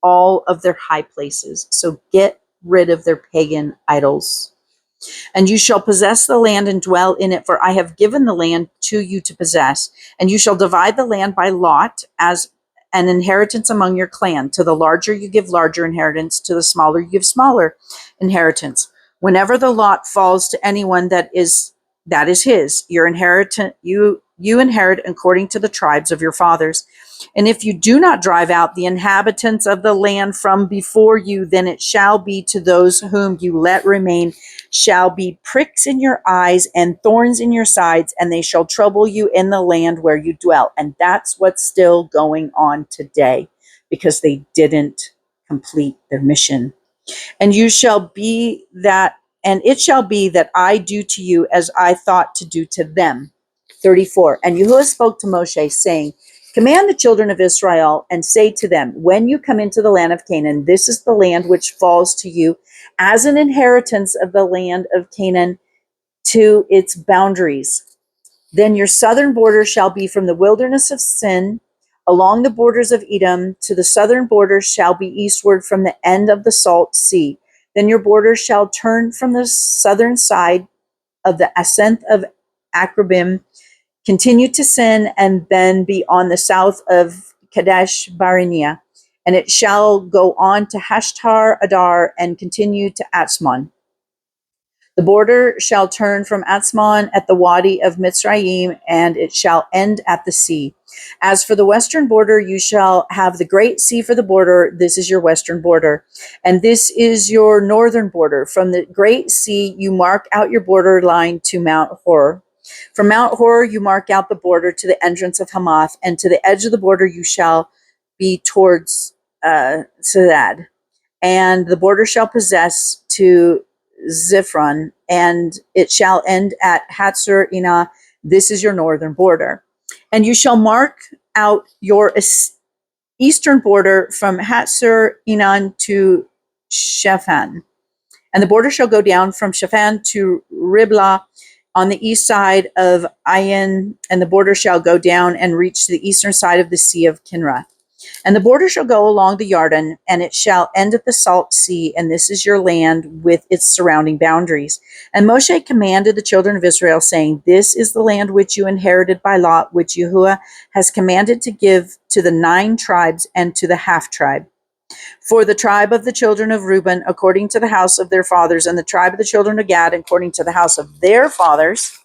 all of their high places. So get rid of their pagan idols. And you shall possess the land and dwell in it, for I have given the land to you to possess. And you shall divide the land by lot as an inheritance among your clan. To the larger you give larger inheritance, to the smaller you give smaller inheritance. Whenever the lot falls to anyone, that is his. Your inheritance, you inherit according to the tribes of your fathers. And if you do not drive out the inhabitants of the land from before you, then it shall be to those whom you let remain, shall be pricks in your eyes and thorns in your sides, and they shall trouble you in the land where you dwell. And that's what's still going on today, because they didn't complete their mission. And it shall be that I do to you as I thought to do to them. 34. And Yahuwah spoke to Moshe, saying, command the children of Israel and say to them, when you come into the land of Canaan, this is the land which falls to you as an inheritance of the land of Canaan to its boundaries. Then your southern border shall be from the wilderness of Sin along the borders of Edom to the southern border shall be eastward from the end of the salt sea. Then your border shall turn from the southern side of the ascent of Akrabim, continue to Sin, and then be on the south of Kadesh Barnea. And it shall go on to Hashtar Adar and continue to Atzmon. The border shall turn from Atzmon at the Wadi of Mitzrayim, and it shall end at the sea. As for the western border, you shall have the great sea for the border. This is your western border. And this is your northern border. From the great sea, you mark out your border line to Mount Hor. From Mount Hor, you mark out the border to the entrance of Hamath, and to the edge of the border you shall be towards Sedad. And the border shall possess to Ziphron, and it shall end at Hatzor Inah. This is your northern border. And you shall mark out your eastern border from Hatzor Inan to Shephan. And the border shall go down from Shaphan to Riblah on the east side of Ayin, and the border shall go down and reach to the eastern side of the Sea of Kinnereth. And the border shall go along the Jordan, and it shall end at the Salt Sea, and this is your land with its surrounding boundaries. And Moshe commanded the children of Israel, saying, This is the land which you inherited by lot, which Yahuwah has commanded to give to the 9 tribes and to the half tribe. For the tribe of the children of Reuben, according to the house of their fathers, and the tribe of the children of Gad, according to the house of their fathers,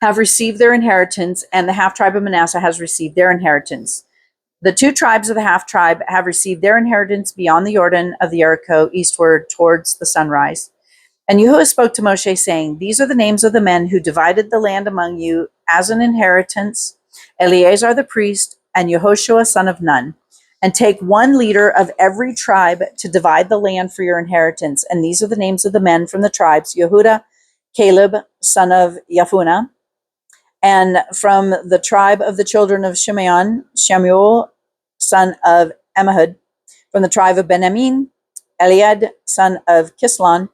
have received their inheritance, and the half tribe of Manasseh has received their inheritance. The 2 tribes of the half tribe have received their inheritance beyond the Jordan of the Jericho, eastward towards the sunrise. And Yahuwah spoke to Moshe, saying, These are the names of the men who divided the land among you as an inheritance: Eleazar the priest, and Yehoshua son of Nun. And take 1 leader of every tribe to divide the land for your inheritance. And these are the names of the men from the tribes: Yehuda, Caleb son of Yefuneh. And from the tribe of the children of Shimeon, Shemuel, son of Ammihud. From the tribe of Benjamin, Eliad, son of Kislon.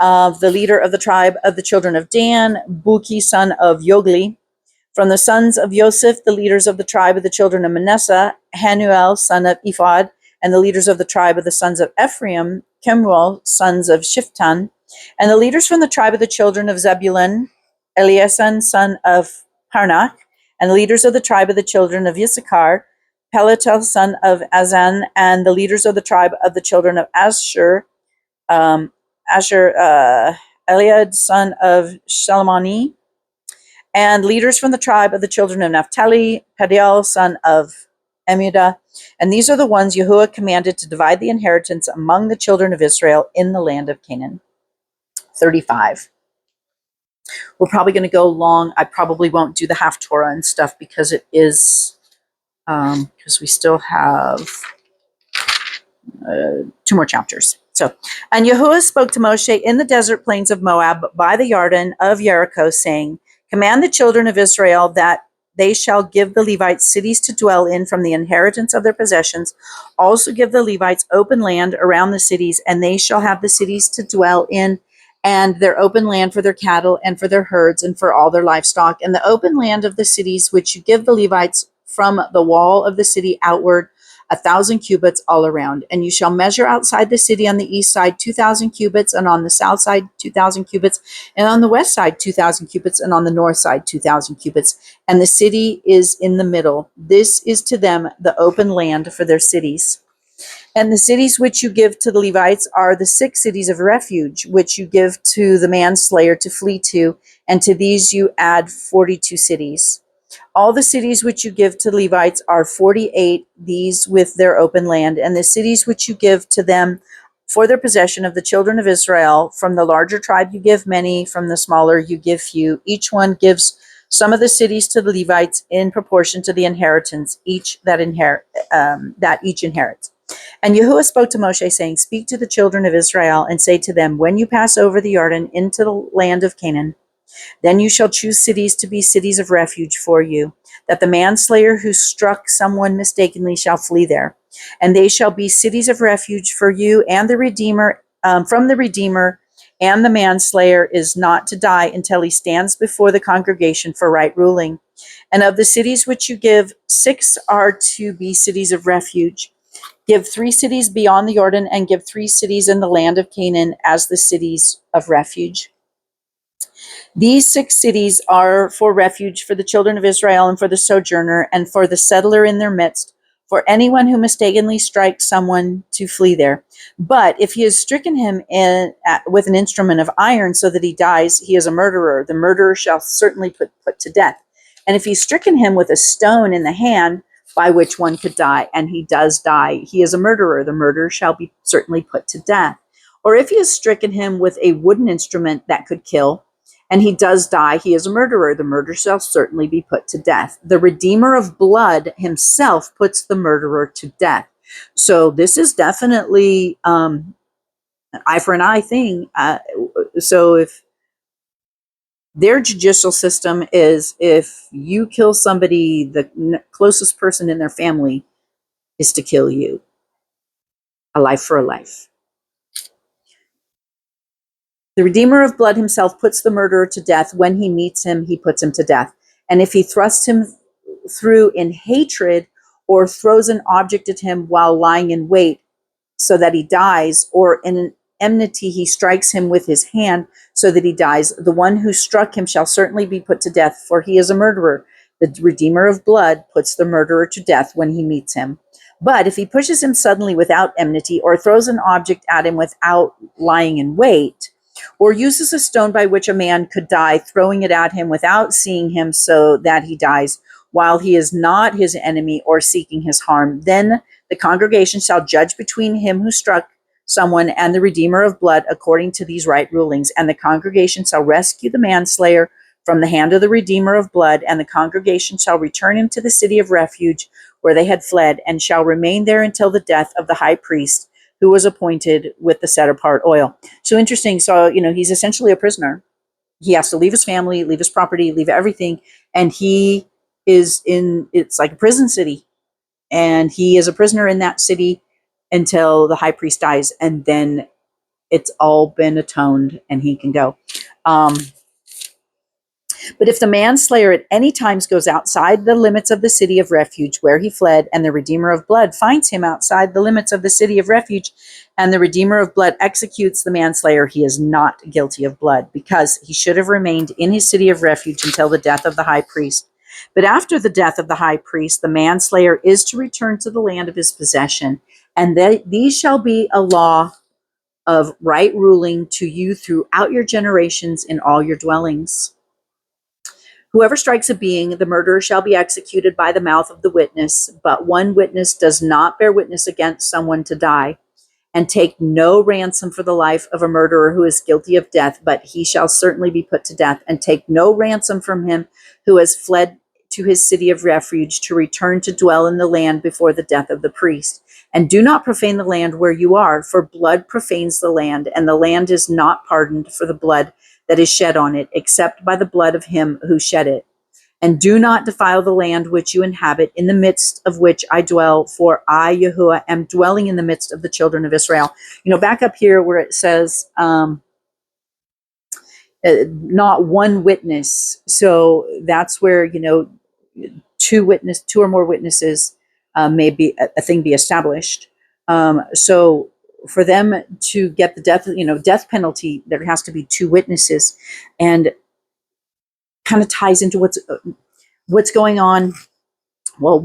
Of the leader of the tribe of the children of Dan, Buki, son of Yogli. From the sons of Joseph, the leaders of the tribe of the children of Manasseh, Hanuel, son of Ephod. And the leaders of the tribe of the sons of Ephraim, Kemuel, sons of Shiftan. And the leaders from the tribe of the children of Zebulun, Eliasan, son of Parnach. And the leaders of the tribe of the children of Issachar, Pelatel, son of Azan. And the leaders of the tribe of the children of Asher, Eliad, son of Shalamani. And leaders from the tribe of the children of Naphtali, Padiel, son of Amidah. And these are the ones Yahuwah commanded to divide the inheritance among the children of Israel in the land of Canaan. 35. We're probably going to go long. I probably won't do the half Torah and stuff because it is, because we still have 2 more chapters. So, and Yahuwah spoke to Moshe in the desert plains of Moab by the Jordan of Jericho, saying, Command the children of Israel that they shall give the Levites cities to dwell in from the inheritance of their possessions. Also give the Levites open land around the cities, and they shall have the cities to dwell in, and their open land for their cattle and for their herds and for all their livestock. And the open land of the cities which you give the Levites from the wall of the city outward, 1,000 cubits all around. And you shall measure outside the city on the east side 2,000 cubits, and on the south side 2,000 cubits, and on the west side 2,000 cubits, and on the north side 2,000 cubits. And the city is in the middle. This is to them the open land for their cities. And the cities which you give to the Levites are the 6 cities of refuge, which you give to the manslayer to flee to, and to these you add 42 cities. All the cities which you give to Levites are 48, these with their open land, and the cities which you give to them for their possession of the children of Israel, from the larger tribe you give many, from the smaller you give few. Each one gives some of the cities to the Levites in proportion to the inheritance that each inherits. And Yahuwah spoke to Moshe, saying, Speak to the children of Israel, and say to them, When you pass over the Jordan into the land of Canaan, then you shall choose cities to be cities of refuge for you, that the manslayer who struck someone mistakenly shall flee there. And they shall be cities of refuge for you, and the Redeemer, from the Redeemer, and the manslayer is not to die until he stands before the congregation for right ruling. And of the cities which you give, 6 are to be cities of refuge. Give 3 cities beyond the Jordan, and give 3 cities in the land of Canaan as the cities of refuge. These 6 cities are for refuge for the children of Israel, and for the sojourner, and for the settler in their midst, for anyone who mistakenly strikes someone to flee there. But if he has stricken him with an instrument of iron so that he dies, he is a murderer. The murderer shall certainly put to death. And if he's stricken him with a stone in the hand, by which one could die, and he does die, he is a murderer. The murderer shall be certainly put to death. Or if he has stricken him with a wooden instrument that could kill, and he does die, he is a murderer. The murderer shall certainly be put to death. The Redeemer of blood himself puts the murderer to death. So this is definitely an eye for an eye thing. So if their judicial system is, if you kill somebody, the closest person in their family is to kill you. A life for a life. The Redeemer of blood himself puts the murderer to death. When he meets him, he puts him to death. And if he thrusts him through in hatred or throws an object at him while lying in wait so that he dies, or in an enmity he strikes him with his hand so that he dies, the one who struck him shall certainly be put to death, for he is a murderer. The Redeemer of blood puts the murderer to death when he meets him. But if he pushes him suddenly without enmity, or throws an object at him without lying in wait, or uses a stone by which a man could die, throwing it at him without seeing him so that he dies, while he is not his enemy or seeking his harm, then the congregation shall judge between him who struck someone and the Redeemer of blood according to these right rulings. And the congregation shall rescue the manslayer from the hand of the Redeemer of blood, and the congregation shall return him to the city of refuge where they had fled, and shall remain there until the death of the high priest who was appointed with the set apart oil. So interesting. So, he's essentially a prisoner. He has to leave his family, leave his property, leave everything. And he is it's like a prison city. And he is a prisoner in that city until the high priest dies. And then it's all been atoned and he can go. But if the manslayer at any times goes outside the limits of the city of refuge where he fled, and the Redeemer of blood finds him outside the limits of the city of refuge, and the Redeemer of blood executes the manslayer, he is not guilty of blood, because he should have remained in his city of refuge until the death of the high priest. But after the death of the high priest, the manslayer is to return to the land of his possession, and these shall be a law of right ruling to you throughout your generations in all your dwellings. Whoever strikes a being, the murderer shall be executed by the mouth of the witness, but one witness does not bear witness against someone to die, and take no ransom for the life of a murderer who is guilty of death, but he shall certainly be put to death, and take no ransom from him who has fled to his city of refuge to return to dwell in the land before the death of the priest. And do not profane the land where you are, for blood profanes the land, and the land is not pardoned for the blood that is shed on it, except by the blood of him who shed it. And do not defile the land which you inhabit, in the midst of which I dwell, for I, Yahuwah, am dwelling in the midst of the children of Israel. Back up here where it says, not one witness. So that's where, two or more witnesses may be a thing be established. So for them to get the death penalty, there has to be two witnesses, and kind of ties into what's going on. Well,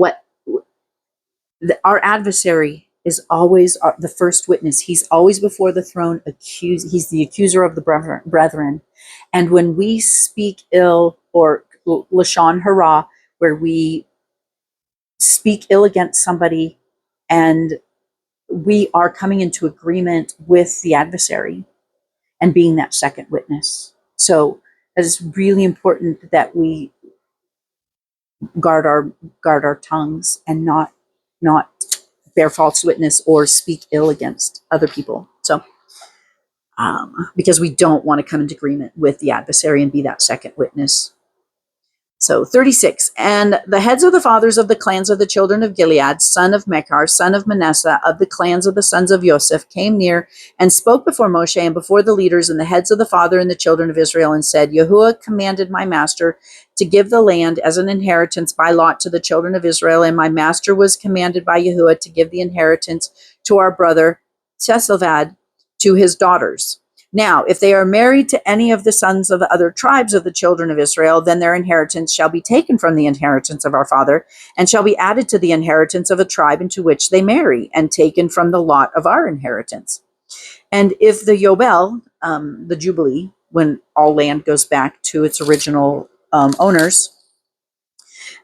our adversary is always the first witness. He's always before the throne. He's the accuser of the brethren. And when we speak ill, or lashon hara, where we speak ill against somebody, and we are coming into agreement with the adversary and being that second witness. So it is really important that we guard our tongues and not bear false witness or speak ill against other people. So because we don't want to come into agreement with the adversary and be that second witness. So 36, and the heads of the fathers of the clans of the children of Gilead, son of Mechar, son of Manasseh, of the clans of the sons of Joseph, came near and spoke before Moshe and before the leaders and the heads of the father and the children of Israel, and said, Yahuwah commanded my master to give the land as an inheritance by lot to the children of Israel, and my master was commanded by Yahuwah to give the inheritance to our brother Tselvad to his daughters. Now, if they are married to any of the sons of the other tribes of the children of Israel, then their inheritance shall be taken from the inheritance of our father, and shall be added to the inheritance of a tribe into which they marry, and taken from the lot of our inheritance. And if the Yobel, the Jubilee, when all land goes back to its original owners,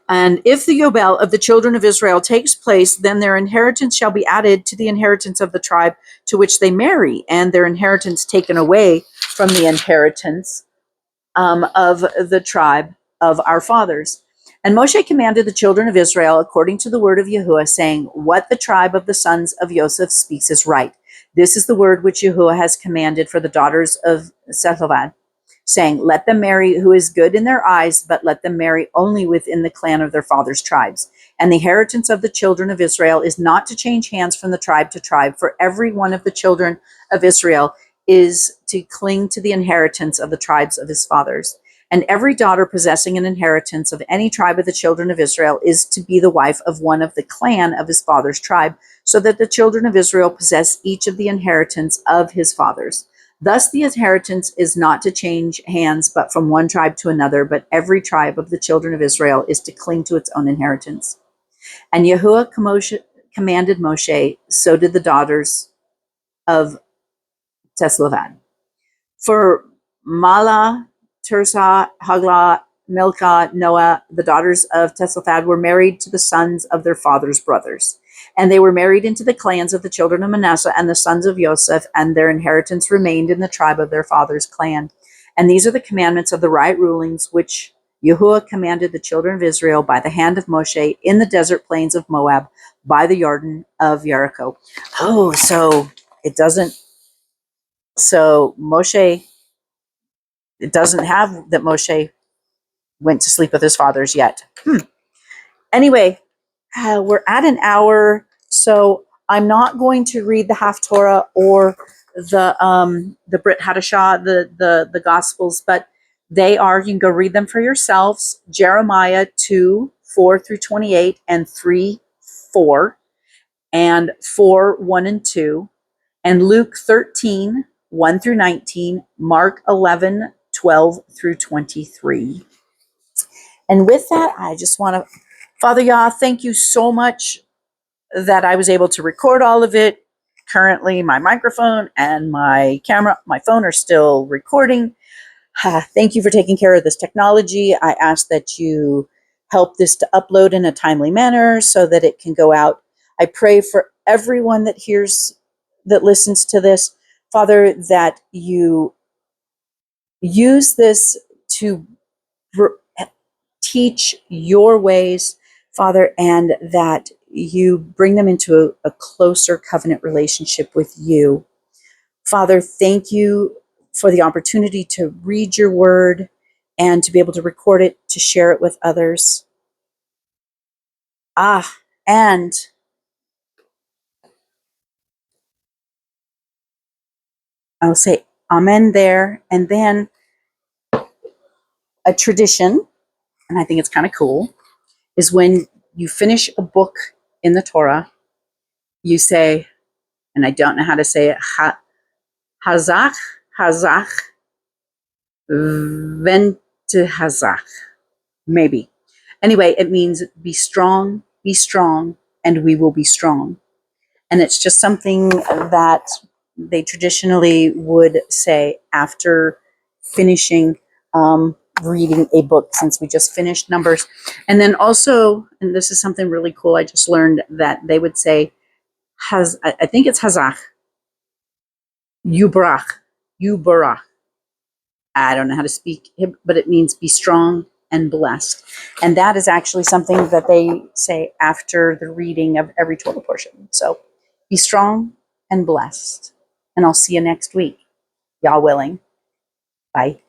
and if the Yobel of the children of Israel takes place, then their inheritance shall be added to the inheritance of the tribe to which they marry, and their inheritance taken away from the inheritance of the tribe of our fathers. And Moshe commanded the children of Israel according to the word of Yahuwah, saying, what the tribe of the sons of Joseph speaks is right. This is the word which Yahuwah has commanded for the daughters of Tselvad, saying, let them marry who is good in their eyes, but let them marry only within the clan of their fathers' tribes. And the inheritance of the children of Israel is not to change hands from the tribe to tribe, for every one of the children of Israel is to cling to the inheritance of the tribes of his fathers. And every daughter possessing an inheritance of any tribe of the children of Israel is to be the wife of one of the clan of his father's tribe, so that the children of Israel possess each of the inheritance of his fathers. Thus the inheritance is not to change hands, but from one tribe to another, but every tribe of the children of Israel is to cling to its own inheritance. And Yahuwah commanded Moshe, so did the daughters of Teslevad. For Mala, Tirzah, Hagla, Milcah, Noah, the daughters of Teslephad, were married to the sons of their father's brothers. And they were married into the clans of the children of Manasseh and the sons of Joseph, and their inheritance remained in the tribe of their father's clan. And these are the commandments of the right rulings which Yahuwah commanded the children of Israel by the hand of Moshe in the desert plains of Moab, by the Jordan of Jericho. Oh, so it doesn't, so Moshe, it doesn't have that Moshe went to sleep with his fathers yet. Anyway, we're at an hour, so I'm not going to read the Haftorah or the Brit Hadashah, the Gospels, but they are, you can go read them for yourselves. Jeremiah 2:4-28 and 3:4 and 4:1 and 2, and Luke 13:1-19, Mark 11:12-23. And with that, I just want to, Father Yah, thank you so much that I was able to record all of it. Currently, my microphone and my camera, my phone are still recording. Thank you for taking care of this technology. I ask that you help this to upload in a timely manner so that it can go out. I pray for everyone that hears, that listens to this, Father, that you use this to teach your ways, Father, and that you bring them into a closer covenant relationship with you. Father, thank you for the opportunity to read your word and to be able to record it, to share it with others. And I'll say amen there. And then a tradition, and I think it's kind of cool, is when you finish a book in the Torah, you say, and I don't know how to say it, Hazach, Hazach, Ventihazach, maybe. Anyway, it means be strong, and we will be strong. And it's just something that they traditionally would say after finishing reading a book, since we just finished Numbers. And then also, and this is something really cool I just learned, that they would say, I think it's Hazach, Yubarach. I don't know how to speak, but it means be strong and blessed. And that is actually something that they say after the reading of every Torah portion. So be strong and blessed. And I'll see you next week. Y'all willing. Bye.